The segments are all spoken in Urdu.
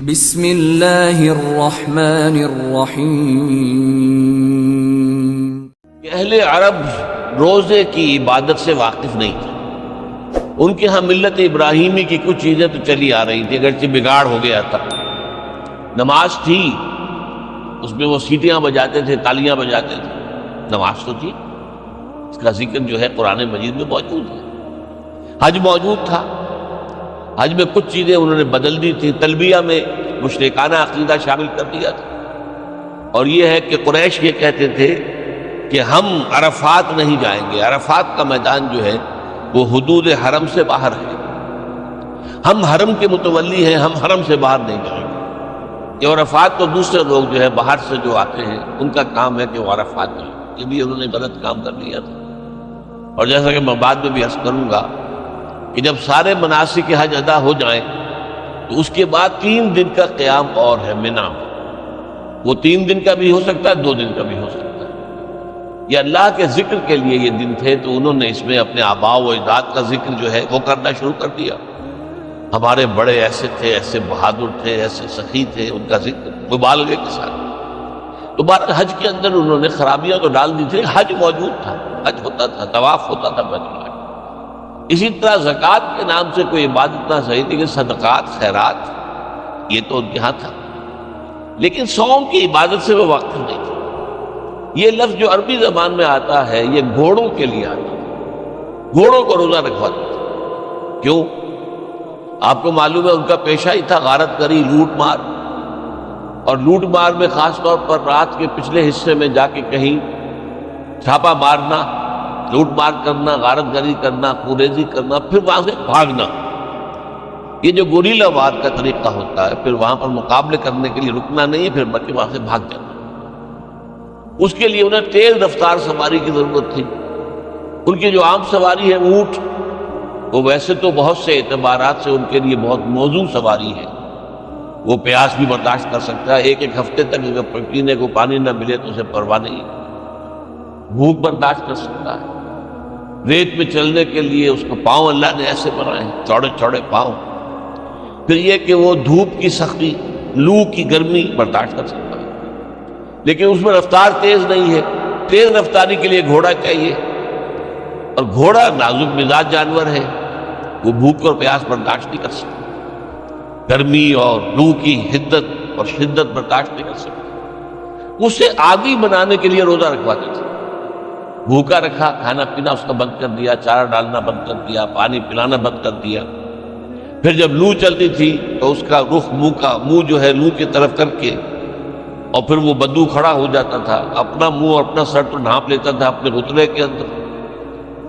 بسم اللہ الرحمن الرحیم۔ اہل عرب روزے کی عبادت سے واقف نہیں تھے۔ ان کے ہاں ملت ابراہیمی کی کچھ چیزیں تو چلی آ رہی تھی، اگرچہ بگاڑ ہو گیا تھا۔ نماز تھی، اس میں وہ سیٹیاں بجاتے تھے، تالیاں بجاتے تھے، نماز تو تھی، اس کا ذکر جو ہے قرآن مجید میں موجود ہے۔ حج موجود تھا، حج میں کچھ چیزیں انہوں نے بدل دی تھی، تلبیہ میں مشرکانہ عقیدہ شامل کر دیا تھا، اور یہ ہے کہ قریش یہ کہتے تھے کہ ہم عرفات نہیں جائیں گے، عرفات کا میدان جو ہے وہ حدود حرم سے باہر ہے، ہم حرم کے متولی ہیں، ہم حرم سے باہر نہیں جائیں گے۔ یہ عرفات تو دوسرے لوگ جو ہے باہر سے جو آتے ہیں ان کا کام ہے کہ وہ عرفات جائیں، یہ بھی انہوں نے غلط کام کر لیا تھا۔ اور جیسا کہ میں بعد میں بھی عرض کروں گا کہ جب سارے مناسک حج ادا ہو جائیں تو اس کے بعد 3 دن کا قیام اور ہے منی میں، وہ 3 دن کا بھی ہو سکتا ہے، 2 دن کا بھی ہو سکتا ہے۔ یہ اللہ کے ذکر کے لیے یہ دن تھے، تو انہوں نے اس میں اپنے آباء و اجداد کا ذکر جو ہے وہ کرنا شروع کر دیا۔ ہمارے بڑے ایسے تھے، ایسے بہادر تھے، ایسے سخی تھے، ان کا ذکر مبالغے کے ساتھ۔ تو بہرحال حج کے اندر انہوں نے خرابیاں تو ڈال دی تھی، حج موجود تھا، حج ہوتا تھا، طواف ہوتا تھا بیت اللہ۔ اسی طرح زکوٰۃ کے نام سے کوئی عبادت نہ صحیح تھی کہ صدقات خیرات، یہ تو ان کے ہاں تھا، لیکن صوم کی عبادت سے وہ واقف نہیں تھے۔ یہ لفظ جو عربی زبان میں آتا ہے یہ گھوڑوں کے لیے آتا ہے، گھوڑوں کو روزہ رکھواتے تھے۔ کیوں؟ آپ کو معلوم ہے ان کا پیشہ ہی تھا غارت گری، لوٹ مار، اور لوٹ مار میں خاص طور پر رات کے پچھلے حصے میں جا کے کہیں چھاپا مارنا، لوٹ مار کرنا، غارت گری کرنا، کوریزی کرنا، پھر وہاں سے بھاگنا۔ یہ جو گوریلا وار کا طریقہ ہوتا ہے، پھر وہاں پر مقابلے کرنے کے لیے رکنا نہیں ہے، پھر بلکہ وہاں سے بھاگ جانا۔ اس کے لیے انہیں تیز رفتار سواری کی ضرورت تھی۔ ان کی جو عام سواری ہے اونٹ، وہ ویسے تو بہت سے اعتبارات سے ان کے لیے بہت موزوں سواری ہے، وہ پیاس بھی برداشت کر سکتا ہے، ایک ہفتے تک اگر پینے کو پانی نہ ملے تو اسے پرواہ نہیں، بھوک برداشت کر سکتا ہے۔ ریت میں چلنے کے لیے اس کو پاؤں اللہ نے ایسے بنائے ہیں، چوڑے چوڑے پاؤں۔ پھر یہ کہ وہ دھوپ کی سختی، لو کی گرمی برداشت کر سکتا ہے، لیکن اس میں رفتار تیز نہیں ہے۔ تیز رفتاری کے لیے گھوڑا چاہیے، اور گھوڑا نازک مزاج جانور ہے، وہ بھوک اور پیاس برداشت نہیں کر سکتا، گرمی اور لو کی حدت اور شدت برداشت نہیں کر سکتا۔ اسے عادی بنانے کے لیے روزہ رکھواتے تھے، بھوکا رکھا، کھانا پینا اس کا بند کر دیا، چارہ ڈالنا بند کر دیا، پانی پلانا بند کر دیا۔ پھر جب لو چلتی تھی تو اس کا رخ منہ جو ہے لو کی طرف کر کے، اور پھر وہ بدو کھڑا ہو جاتا تھا، اپنا منہ اور اپنا سر تو ڈھانپ لیتا تھا اپنے غتلے کے اندر،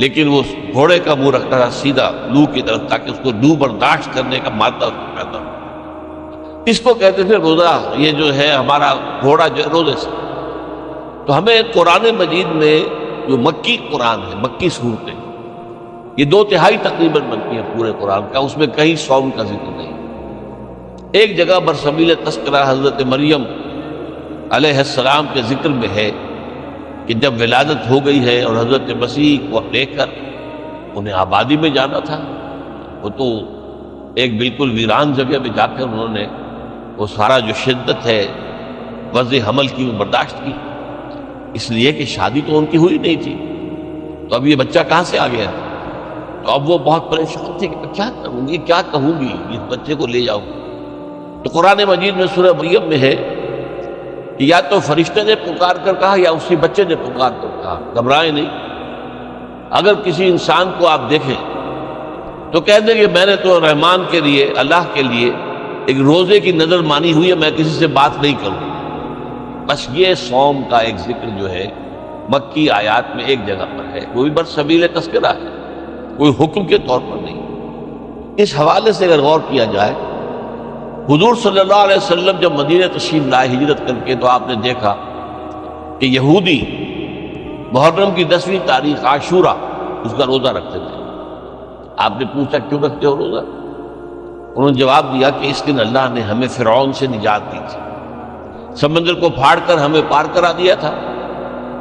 لیکن وہ گھوڑے کا منہ رکھتا تھا سیدھا لو کی طرف، تاکہ اس کو لو برداشت کرنے کا مادہ اس کو پیدا ہو۔ اس کو کہتے تھے روزہ، یہ جو ہے ہمارا گھوڑا جو روزے سے۔ تو ہمیں قرآن مجید میں جو مکی قرآن ہے، مکی صورتیں، یہ 2/3 تقریباً بنتی ہیں پورے قرآن کا، اس میں کہیں صوم کا ذکر نہیں۔ ایک جگہ برسبیل تذکرہ حضرت مریم علیہ السلام کے ذکر میں ہے کہ جب ولادت ہو گئی ہے اور حضرت مسیح کو لے کر انہیں آبادی میں جانا تھا، وہ تو ایک بالکل ویران جگہ میں جا کر انہوں نے وہ سارا جو شدت ہے وضع حمل کی وہ برداشت کی، اس لیے کہ شادی تو ان کی ہوئی نہیں تھی، تو اب یہ بچہ کہاں سے آ گیا؟ تو اب وہ بہت پریشان تھے کہ کیا کروں گی، کیا کہوں گی، اس بچے کو لے جاؤں۔ تو قرآن مجید میں سورہ مریم میں ہے کہ یا تو فرشتے نے پکار کر کہا یا اسی بچے نے پکار کر کہا، گھبرائیں نہیں۔ اگر کسی انسان کو آپ دیکھیں تو کہہ دیں کہ میں نے تو رحمان کے لیے، اللہ کے لیے ایک روزے کی نظر مانی ہوئی ہے، میں کسی سے بات نہیں کروں۔ بس یہ صوم کا ایک ذکر جو ہے مکی آیات میں ایک جگہ پر ہے، وہ بھی برسبیل تذکرہ ہے، کوئی حکم کے طور پر نہیں۔ اس حوالے سے اگر غور کیا جائے، حضور صلی اللہ علیہ وسلم جب مدینہ تشریف لائے ہجرت کر کے، تو آپ نے دیکھا کہ یہودی محرم کی 10ویں تاریخ عاشورہ اس کا روزہ رکھتے تھے۔ آپ نے پوچھا کیوں رکھتے ہو روزہ؟ انہوں نے جواب دیا کہ اس دن اللہ نے ہمیں فرعون سے نجات دی تھی، سمندر کو پھاڑ کر ہمیں پار کرا دیا تھا،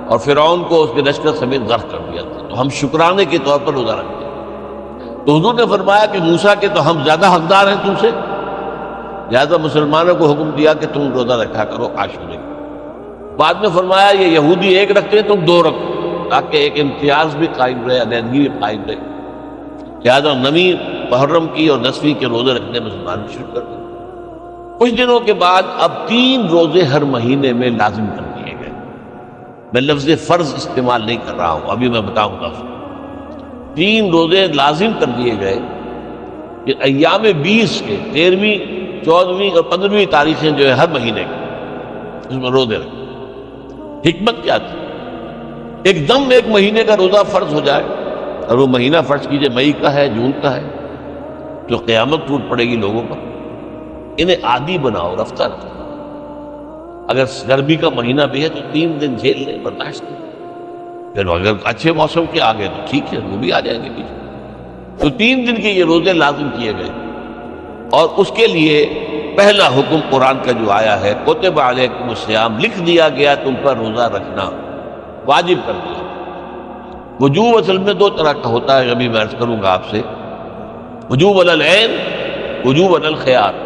اور فرعون کو اس کے لشکر سمیت غرق کر دیا تھا، تو ہم شکرانے کے طور پر روزہ رکھتے ہیں۔ تو حضور نے فرمایا کہ موسیٰ کے تو ہم زیادہ حقدار ہیں تم سے، لہذا مسلمانوں کو حکم دیا کہ تم روزہ رکھا کرو عاشورے کا۔ بعد میں فرمایا یہ یہودی ایک رکھتے ہیں تم دو رکھو، تاکہ ایک امتیاز بھی قائم رہے، علیحدگی بھی قائم رہے۔ لہذا 9 محرم کی اور 10ویں کے روزے رکھنے مسلمان شروع کر دیں۔ کچھ دنوں کے بعد اب 3 روزے ہر مہینے میں لازم کر دیے گئے۔ میں لفظ فرض استعمال نہیں کر رہا ہوں، ابھی میں بتاؤں گا۔ 3 روزے لازم کر دیے گئے کہ ایام 20 کے 13ویں 14ویں اور 15ویں تاریخیں جو ہے ہر مہینے کے اس میں روزے رکھے۔ حکمت کیا تھی؟ ایک دم ایک مہینے کا روزہ فرض ہو جائے، اور وہ مہینہ فرض کیجئے مئی کا ہے، جون کا ہے، تو قیامت ٹوٹ پڑے گی لوگوں پر۔ انہیں عادی بناؤ، رفتہ رفتہ۔ اگر گرمی کا مہینہ بھی ہے تو 3 دن جھیل لیں، برداشت کریں، پھر اگر اچھے موسم کے آگے تو ٹھیک ہے، وہ بھی آ جائیں گے بیچ میں۔ تو 3 دن کے یہ روزے لازم کیے گئے، اور اس کے لیے پہلا حکم قرآن کا جو آیا ہے کتب علیکم الصیام، لکھ دیا گیا تم پر روزہ رکھنا، واجب کر دیا۔ وجوب اصل میں 2 طرح کا ہوتا ہے، ابھی میں عرض کروں گا آپ سے۔ وجوب علی العین، وجوب علی الخیار۔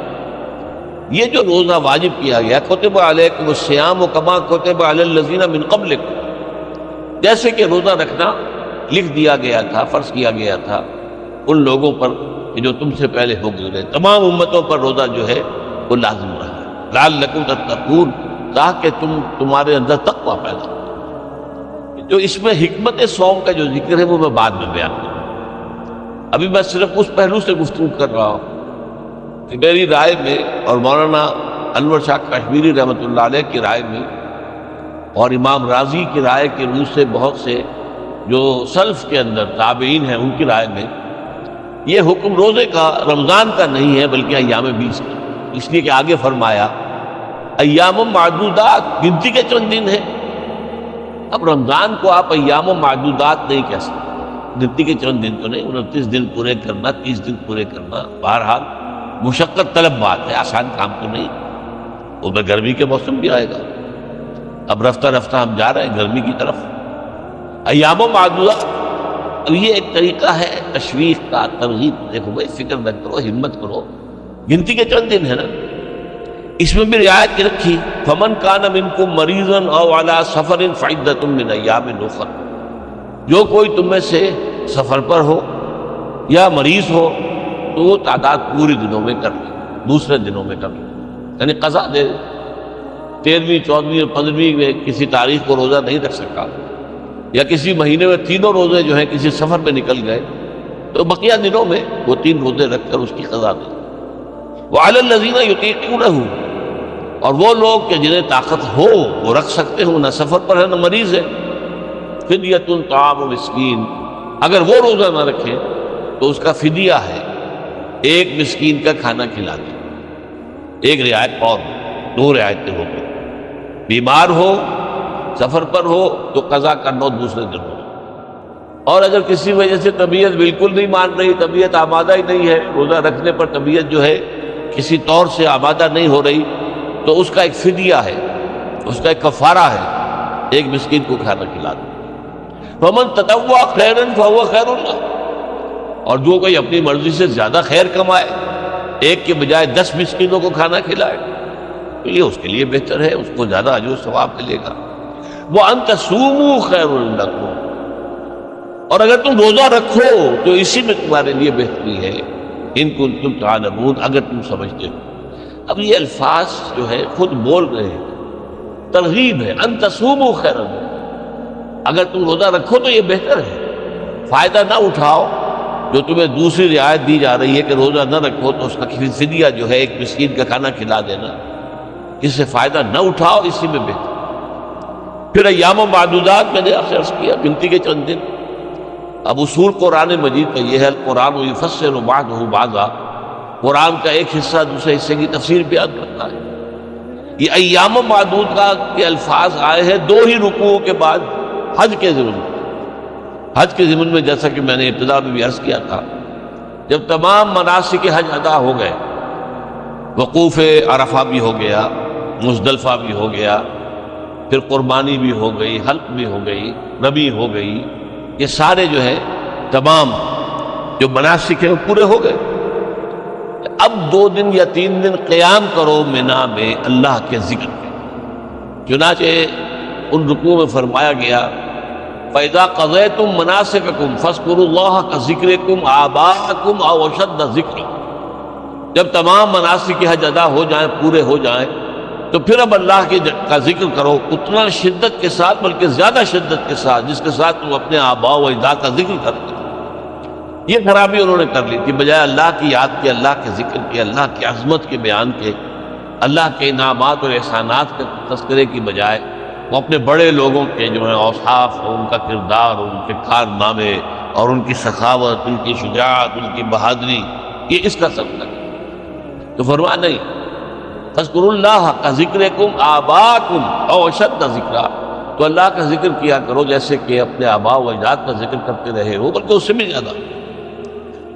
یہ جو روزہ واجب کیا گیا کتب علیکم الصیام کما کتب علی الذین من قبلکم، جیسے کہ روزہ رکھنا لکھ دیا گیا تھا، فرض کیا گیا تھا ان لوگوں پر کہ جو تم سے پہلے ہو گزرے، تمام امتوں پر روزہ جو ہے وہ لازم رہا ہے، لعلکم تتقون، تاکہ تمہارے اندر تقویٰ پیدا ہو۔ جو اس میں حکمت صوم کا جو ذکر ہے وہ میں بعد میں بیان کروں، ابھی میں صرف اس پہلو سے گفتگو کر رہا ہوں کہ میری رائے میں اور مولانا انور شاہ کشمیری رحمۃ اللہ علیہ کی رائے میں اور امام راضی کی رائے کے روح سے بہت سے جو سلف کے اندر تابعین ہیں ان کی رائے میں یہ حکم روزے کا رمضان کا نہیں ہے بلکہ ایام 20 کا، اس لیے کہ آگے فرمایا ایام معدودات، گنتی کے چند دن ہیں۔ اب رمضان کو آپ ایام معدودات نہیں کہہ سکتے، گنتی کے چند دن تو نہیں، 29 دن پورے کرنا، 30 دن پورے کرنا، بہرحال مشقت طلب بات ہے، آسان کام تو نہیں۔ وہ میں گرمی کے موسم بھی آئے گا، اب رفتہ رفتہ ہم جا رہے ہیں گرمی کی طرف۔ ایام معدودات، اب یہ ایک طریقہ ہے تشویق کا، ترغیب، دیکھو بھائی فکر نہ کرو، ہمت کرو، گنتی کے چند دن ہے نا۔ اس میں بھی رعایت کی رکھی، فمن کان منکم مریضا او علی سفر فعدۃ من ایام اخر، جو کوئی تم میں سے سفر پر ہو یا مریض ہو تو وہ تعداد پوری دنوں میں کر لے، دوسرے دنوں میں کر لے، یعنی قضا دے۔ 13ویں 14ویں اور 15ویں میں کسی تاریخ کو روزہ نہیں رکھ سکا، یا کسی مہینے میں 3 روزے جو ہیں کسی سفر میں نکل گئے، تو بقیہ دنوں میں وہ 3 روزے رکھ کر اس کی قضا دے۔ وعلی الذین یطیقونہ، اور وہ لوگ کہ جنہیں طاقت ہو وہ رکھ سکتے ہوں، نہ سفر پر ہے نہ مریض ہے، فدیۃ طعام مسکین، اگر وہ روزہ نہ رکھے تو اس کا فدیہ ہے 1 مسکین کا کھانا کھلا دیں۔ ایک رعایت اور 2 رعایتیں ہو گئی، بیمار ہو، سفر پر ہو تو قضا کرنا دوسرے دن ہو، اور اگر کسی وجہ سے طبیعت بالکل نہیں مان رہی، طبیعت آمادہ ہی نہیں ہے روزہ رکھنے پر، طبیعت جو ہے کسی طور سے آمادہ نہیں ہو رہی، تو اس کا ایک فدیہ ہے، اس کا ایک کفارہ ہے، 1 مسکین کو کھانا کھلا دیں۔ فمن تطوع خیرا فهو خیر له، اور جو کوئی اپنی مرضی سے زیادہ خیر کمائے، 1 کے بجائے 10 مسکینوں کو کھانا کھلائے، تو یہ اس کے لیے بہتر ہے، اس کو زیادہ اجر و ثواب ملے گا۔ وَأَن تَصُومُوا خَيْرٌ لَكُمْ، اور اگر تم روزہ رکھو تو اسی میں تمہارے لیے بہتری ہے، ان کنتم تعلمون، اگر تم سمجھتے ہو۔ اب یہ الفاظ جو ہے خود بول رہے ہیں، ترغیب ہے، ان تصوموا خیرا، اگر تم روزہ رکھو تو یہ بہتر ہے، فائدہ نہ اٹھاؤ جو تمہیں دوسری رعایت دی جا رہی ہے کہ روزہ نہ رکھو تو اس کا فدیہ جو ہے 1 مسکین کا کھانا کھلا دینا، اس سے فائدہ نہ اٹھاؤ، اسی میں بہتر۔ پھر ایام معدودات میں نے آپ سے عرض کیا، گنتی کے چند دن۔ اب اصول قرآن مجید کا یہ ہے، القرآن یفسر بعضہ بعضا، قرآن کا ایک حصہ دوسرے حصے کی تفسیر بیان کرتا ہے۔ یہ ایام معدودات کے الفاظ آئے ہیں 2 ہی رکوعوں کے بعد حج کے ضمن میں۔ حج کے ضمن میں جیسا کہ میں نے ابتدا میں بھی عرض کیا تھا، جب تمام مناسک حج ادا ہو گئے، وقوف عرفہ بھی ہو گیا، مزدلفہ بھی ہو گیا، پھر قربانی بھی ہو گئی، حلق بھی ہو گئی، رمی ہو گئی، یہ سارے جو ہے تمام جو مناسک ہیں وہ پورے ہو گئے، اب 2 دن یا 3 دن قیام کرو منا میں اللہ کے ذکر میں۔ چنانچہ ان رکوع میں فرمایا گیا فَإِذَا قَضَيْتُم مَنَاسِكَكُمْ فَاذْكُرُوا اللَّهَ كَذِكْرِكُمْ آبَاءَكُمْ أَوْ أَشَدَّ ذِكْرًا، جب تمام مناسک کی حج ادا ہو جائیں، پورے ہو جائیں، تو پھر اب اللہ کا ذکر کرو اتنا شدت کے ساتھ، بلکہ زیادہ شدت کے ساتھ جس کے ساتھ تم اپنے آباء و اجداد کا ذکر کرتے۔ یہ خرابی انہوں نے کر لی تھی، بجائے اللہ کی یاد کے، اللہ کے ذکر کے، اللہ کی عظمت کے بیان کے، اللہ کے انعامات اور احسانات کے تذکرے کی بجائے وہ اپنے بڑے لوگوں کے جو ہیں اوصاف اور ان کا کردار اور ان کے کارنامے اور ان کی سخاوت، ان کی شجاعت، ان کی بہادری، یہ اس کا سب تک۔ تو فرمایا نہیں، فَاذْكُرُوا اللَّهَ كَذِكْرِكُمْ آبَاءَكُمْ أَوْ أَشَدَّ ذِكْرًا، تو اللہ کا ذکر کیا کرو جیسے کہ اپنے آباء و اجداد کا ذکر کرتے رہے ہو، بلکہ اس سے بھی زیادہ۔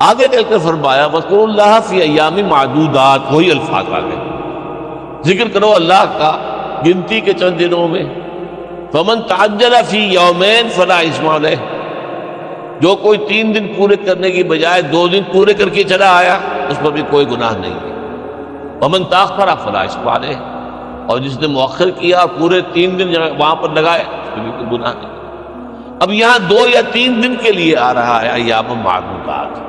آگے چل کر فرمایا وَاذْكُرُوا اللَّهَ فِي أَيَّامٍ مَعْدُودَاتٍ، وہی الفاظ آ گئے، ذکر کرو اللہ کا گنتی کے چند دنوں میں۔ فَمَن تَعَجَّلَ فِي يَوْمَيْنِ فَلَا إِثْمَ عَلَيْهِ، جو کوئی 3 دن پورے کرنے کی بجائے 2 دن پورے کر کے چلا آیا، اس پر بھی کوئی گناہ نہیں ہے۔ وَمَن تَأَخَّرَ فَلَا إِثْمَ عَلَيْهِ، اور جس نے مؤخر کیا اور پورے 3 دن وہاں پر لگائے، اس پر بھی کوئی گناہ نہیں۔ اب یہاں 2 یا 3 دن کے لیے آ رہا ہے ایام معدودات،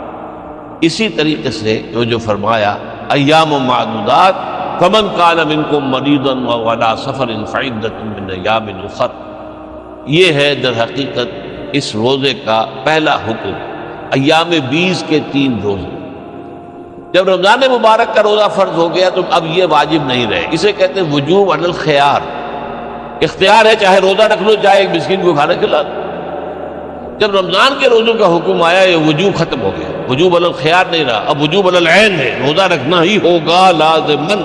اسی طریقے سے جو فرمایا ایام معدودات، فمن کان منکم مریضا او علی سفر فعدۃ من ایام اخر، یہ ہے در حقیقت اس روزے کا پہلا حکم، ایام 20 کے 3 روزے۔ جب رمضان مبارک کا روزہ فرض ہو گیا تو اب یہ واجب نہیں رہے، اسے کہتے ہیں وجوب علی الخیار، اختیار ہے، چاہے روزہ رکھ لو، چاہے ایک مسکین کو کھانا کھلا دو۔ جب رمضان کے روزوں کا حکم آیا یہ وجوب ختم ہو گیا، وجوب علی الخیار نہیں رہا، اب وجوب علی العین ہے، روزہ رکھنا ہی ہوگا لازماً۔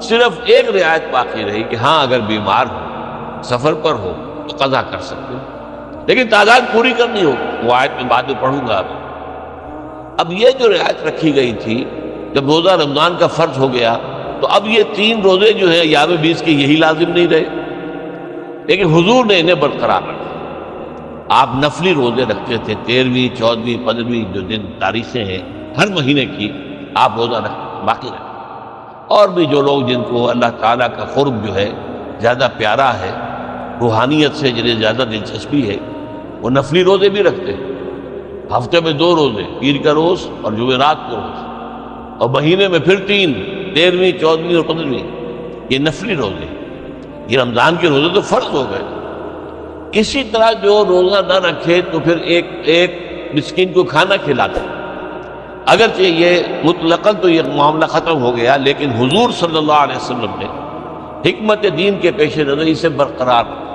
صرف ایک رعایت باقی رہی کہ ہاں اگر بیمار ہو، سفر پر ہو تو قضا کر سکتے ہو، لیکن تعداد پوری کرنی ہو، وہ آیت میں بعد میں پڑھوں گا۔ اب یہ جو رعایت رکھی گئی تھی جب روزہ رمضان کا فرض ہو گیا تو اب یہ 3 روزے جو ہیں ایام 20 کے یہی لازم نہیں رہے، لیکن حضور نے انہیں برقرار رکھا۔ آپ نفلی روزے رکھتے تھے، 13ویں، 14ویں، 15ویں جو دن تاریخیں ہیں ہر مہینے کی، آپ روزہ باقی رکھتے۔ اور بھی جو لوگ جن کو اللہ تعالیٰ کا قرب جو ہے زیادہ پیارا ہے، روحانیت سے جنہیں زیادہ دلچسپی ہے، وہ نفلی روزے بھی رکھتے ہیں، ہفتے میں 2 روزے، پیر کا روز اور جمعرات کو روز، اور مہینے میں پھر 3، 13ویں، 14ویں اور 15ویں، یہ نفلی روزے۔ یہ رمضان کے روزے تو فرض ہو گئے۔ اسی طرح جو روزہ نہ رکھے تو پھر ایک مسکین کو کھانا کھلاتے، اگرچہ یہ مطلقاً تو یہ معاملہ ختم ہو گیا، لیکن حضور صلی اللہ علیہ وسلم نے حکمت دین کے پیش نظر اسے برقرار رکھا۔